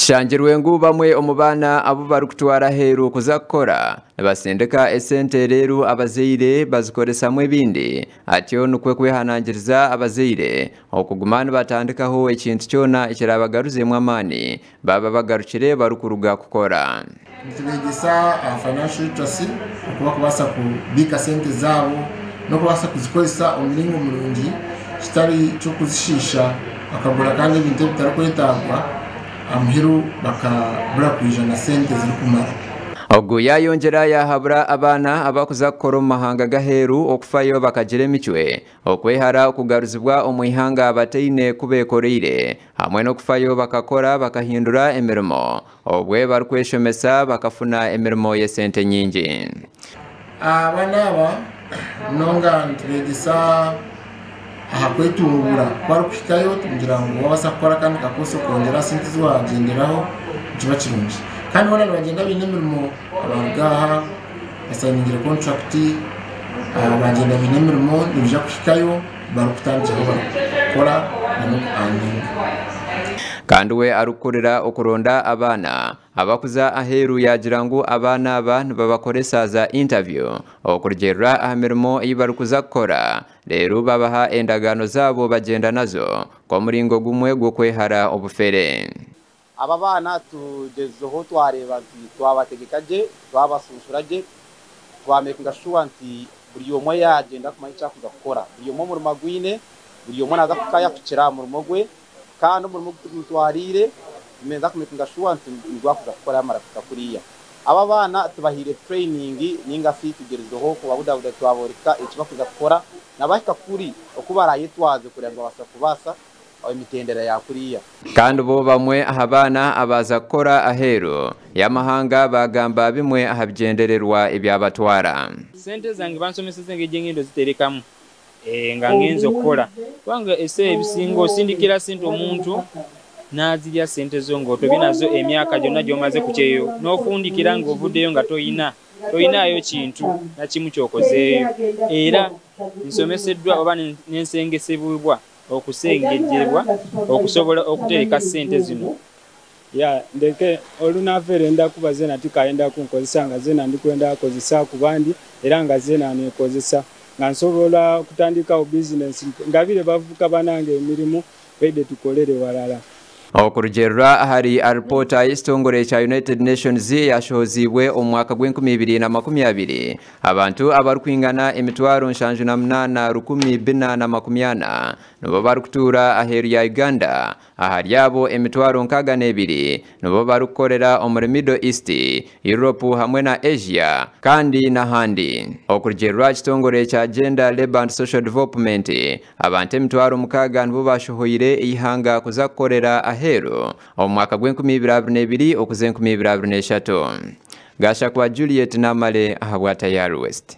Kishanjirwe ngu bamwe omubana abo barukutwara heru kuzakora nabasendeka esente rero abazeire bazikoresamwe ebindi atyo nukwe kwehanangiriza abazeire okugumana batandikaho ekintu cyona ekirabagaruze mwamani baba bagarukire barukuruga kukora tubegesa financial literacy kuba kubasa kubika sente zabo no kubasa kuzikoresa omulingo mulungi kitari cyo kuzishisha akagura kandi ibintu bitarakwetagwa amhiru bakabura kwijana sente ziri kumara Ogu yayongera yahabura abana abakuza kukora mahanga gaheru okufayo bakagire emicwe okwehara okugaruzibwa omwihanga abateine kubekoreire hamwe no kufayo bakakora bakahindura emirimo obwe barukweshomesa bakafuna emirimo yesente nyingi abana nonga ntibegesa ahakwetungura kwarukwikayo tugira ngo babasa gukora kandi kakoso kongera sente zwagenderaho kiba kirungi kandi wana bagenda binemirimo abangaha basangira contract bagenda binemirimo nibija kushikayo barukutangira bakora no kuandinga kandi we arukorera okuronda abana abakuza aheru yagira ngo abana abantu babakoresa za interview okurgerera ahamirimo ibarukuza kora rero babaha endagano zabo bagenda nazo kwa muringo gumwe gwo kwehara obufere aba bana tugezeho twareba twabategekaje twabasunsuraje twamekinga sure nti buri umwe yagenda kumayica kugakora buri umwe mu magwine buri umwe naza kukaya kucira mu rumogwe kandi mu mutwarire imeza kumekinga sure nti ngwa kugakora marafika kuriya aba bana tubahire training ninga fi tugezeho ku babudabuda twaboreka ikibakuza gukora nabashika kuri okubaraye twaze kurenga basa kubasa imitendera ya kuriya kandi bo bamwe ahabana abaza kora aheru yamahanga bagamba bimwe ahabyendererwa ibyabatwara sente zange bansomeseze ngejengindo ziterekamu ngangenzo kola kwanga ese ebisingo sindikira sente omuntu nazirya sente zongo tobinazo emyaka jonna gyomaze kucheyo nofundikira ngo ovudeyo nga toyinayo kintu nakimu kyokozeeyo era nsomeseddwa oba nensengesebwa okusengejebwa okusobola okutereka sente zino ya ndeke olunavere nda kubaze nati kaenda kunkozesa nga zena ndikwenda kozesa kubandi era nga zena nekozesa nga nsobola kutandika business ngabire bavuka banange emirimu bede tukolere walala Okurugerera hari aripota y'istongore cha United Nations yashozibwe omwaka gw'2020 abantu abarukwingana emitwaro 78,280 nibo barukutura aheru ya Uganda ahari yabo emitwaro 62 nibo barukorera omuri Middle East, Europe hamwe na Asia kandi n'ahandi. Okurugerera kitongore cha Gender, Labour and Social Development abantu emitwaro 6 nibo bashohoire ihanga kuzakorera aheru omwaka gw'2022 okuze 2023 gasha kwa Juliet Namale ahabwata ya West.